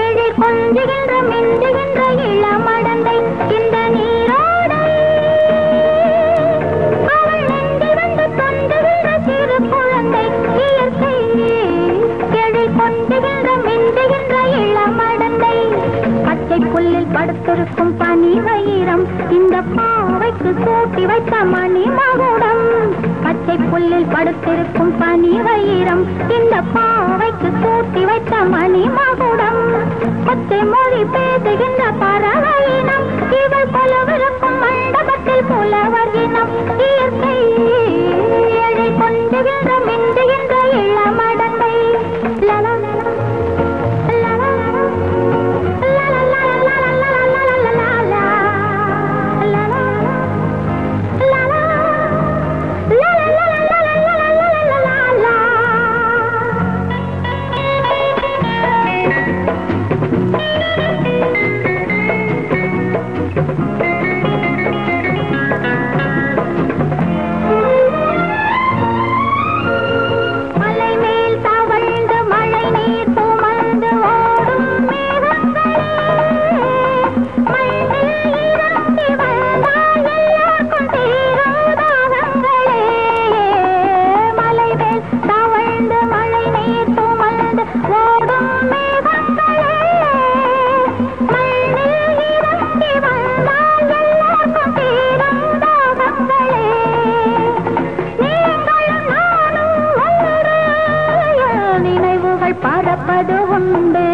எழில் கொஞ்சுகின்ற மிஞ்சுகின்ற இளமடந்தை இந்த நீரோடை அவள் நெஞ்சில் வந்து தொந்துகின்ற சிறு குழந்தை இயற்கை எழில் கொஞ்சுகின்ற மிஞ்சுகின்ற இளமடந்தை பச்சை புல்லில் படுத்திருக்கும் பனி வயிரம் இந்த பாவைக்கு சூட்டி வைத்த மணி மகுடம் பச்சை புல்லில் படுத்திருக்கும் பனி வயிரம் இந்த பாவைக்கு சூட்டி வைத்த மணி மகுடம் பச்சை மொழி பேசுகின்ற பறவையினம் இவள் புலவிருக்கும் மண்டபத்தில் புலவர் இனம் இயற்கை எழை கொஞ்சுகின்ற மிஞ்சுகின்ற இளமடந்தை லலா பறப்பது உண்டு